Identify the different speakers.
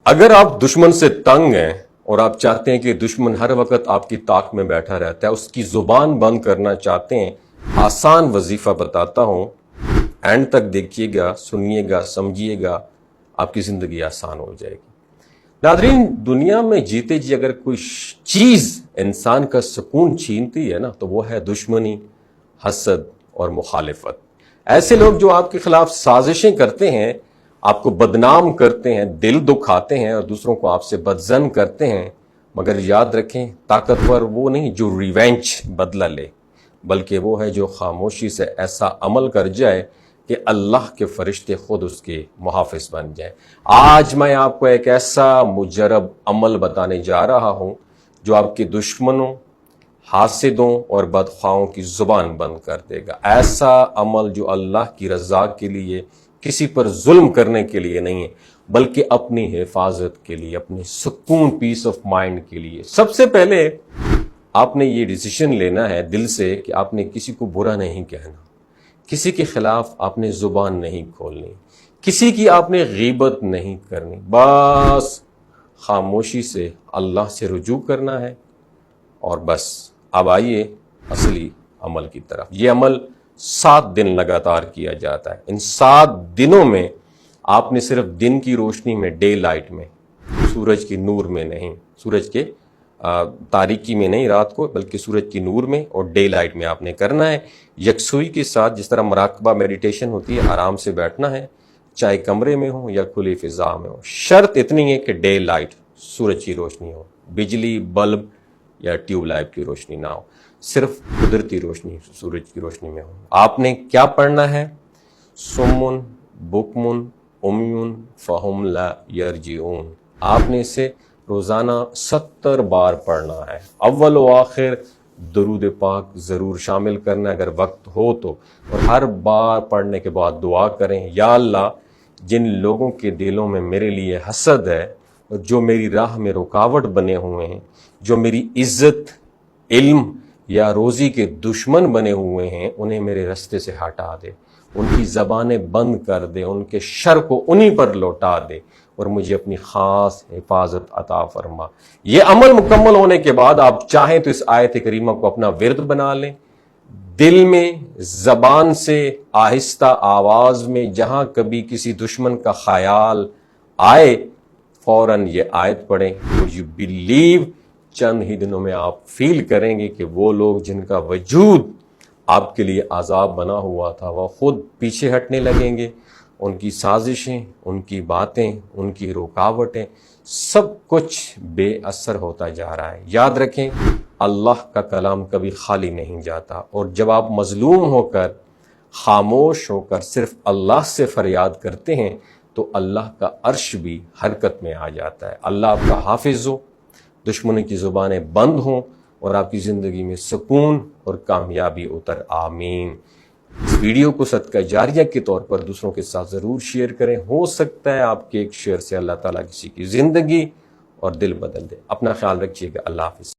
Speaker 1: اگر آپ دشمن سے تنگ ہیں اور آپ چاہتے ہیں کہ دشمن ہر وقت آپ کی طاق میں بیٹھا رہتا ہے، اس کی زبان بند کرنا چاہتے ہیں، آسان وظیفہ بتاتا ہوں، اینڈ تک دیکھیے گا، سنیے گا، سمجھیے گا، آپ کی زندگی آسان ہو جائے گی۔ ناظرین، دنیا میں جیتے جی اگر کوئی چیز انسان کا سکون چھینتی ہے نا تو وہ ہے دشمنی، حسد اور مخالفت۔ ایسے لوگ جو آپ کے خلاف سازشیں کرتے ہیں، آپ کو بدنام کرتے ہیں، دل دکھاتے ہیں اور دوسروں کو آپ سے بدظن کرتے ہیں، مگر یاد رکھیں طاقتور وہ نہیں جو ریونج بدلہ لے، بلکہ وہ ہے جو خاموشی سے ایسا عمل کر جائے کہ اللہ کے فرشتے خود اس کے محافظ بن جائیں۔ آج میں آپ کو ایک ایسا مجرب عمل بتانے جا رہا ہوں جو آپ کے دشمنوں، حاسدوں اور بدخواہوں کی زبان بند کر دے گا۔ ایسا عمل جو اللہ کی رضا کے لیے، کسی پر ظلم کرنے کے لیے نہیں ہے، بلکہ اپنی حفاظت کے لیے، اپنے سکون، پیس آف مائنڈ کے لیے۔ سب سے پہلے آپ نے یہ ڈیسیشن لینا ہے دل سے کہ آپ نے کسی کو برا نہیں کہنا، کسی کے خلاف آپ نے زبان نہیں کھولنی، کسی کی آپ نے غیبت نہیں کرنی، بس خاموشی سے اللہ سے رجوع کرنا ہے۔ اور بس اب آئیے اصلی عمل کی طرف۔ یہ عمل 7 دن لگاتار کیا جاتا ہے۔ ان 7 دنوں میں آپ نے صرف دن کی روشنی میں، ڈے لائٹ میں، سورج کی نور میں نہیں، سورج کے تاریکی میں نہیں رات کو، بلکہ سورج کی نور میں اور ڈے لائٹ میں آپ نے کرنا ہے، یکسوئی کے ساتھ، جس طرح مراقبہ میڈیٹیشن ہوتی ہے، آرام سے بیٹھنا ہے، چاہے کمرے میں ہو یا کھلی فضا میں ہو۔ شرط اتنی ہے کہ ڈے لائٹ، سورج کی روشنی ہو، بجلی، بلب یا ٹیوب لائٹ کی روشنی نہ ہو، صرف قدرتی روشنی، سورج کی روشنی میں ہو۔ آپ نے کیا پڑھنا ہے؟ سمن بکمن امیون فہم لا یرجعون۔ آپ نے اسے روزانہ 70 بار پڑھنا ہے۔ اول و آخر درود پاک ضرور شامل کرنا اگر وقت ہو تو، اور ہر بار پڑھنے کے بعد دعا کریں، یا اللہ جن لوگوں کے دلوں میں میرے لیے حسد ہے اور جو میری راہ میں رکاوٹ بنے ہوئے ہیں، جو میری عزت، علم یا روزی کے دشمن بنے ہوئے ہیں، انہیں میرے رستے سے ہٹا دے، ان کی زبانیں بند کر دے، ان کے شر کو انہی پر لوٹا دے اور مجھے اپنی خاص حفاظت عطا فرما۔ یہ عمل مکمل ہونے کے بعد آپ چاہیں تو اس آیت کریمہ کو اپنا ورد بنا لیں، دل میں، زبان سے، آہستہ آواز میں، جہاں کبھی کسی دشمن کا خیال آئے فوراً یہ آیت پڑھیں۔ یو بلیو چند ہی دنوں میں آپ فیل کریں گے کہ وہ لوگ جن کا وجود آپ کے لیے عذاب بنا ہوا تھا وہ خود پیچھے ہٹنے لگیں گے، ان کی سازشیں، ان کی باتیں، ان کی رکاوٹیں، سب کچھ بے اثر ہوتا جا رہا ہے۔ یاد رکھیں اللہ کا کلام کبھی خالی نہیں جاتا، اور جب آپ مظلوم ہو کر، خاموش ہو کر صرف اللہ سے فریاد کرتے ہیں تو اللہ کا عرش بھی حرکت میں آ جاتا ہے۔ اللہ آپ کا حافظ ہو، دشمنوں کی زبانیں بند ہوں اور آپ کی زندگی میں سکون اور کامیابی اتر، آمین۔ اس ویڈیو کو صدقہ جاریہ کے طور پر دوسروں کے ساتھ ضرور شیئر کریں، ہو سکتا ہے آپ کے ایک شیئر سے اللہ تعالیٰ کسی کی زندگی اور دل بدل دے۔ اپنا خیال رکھیے گا، اللہ حافظ۔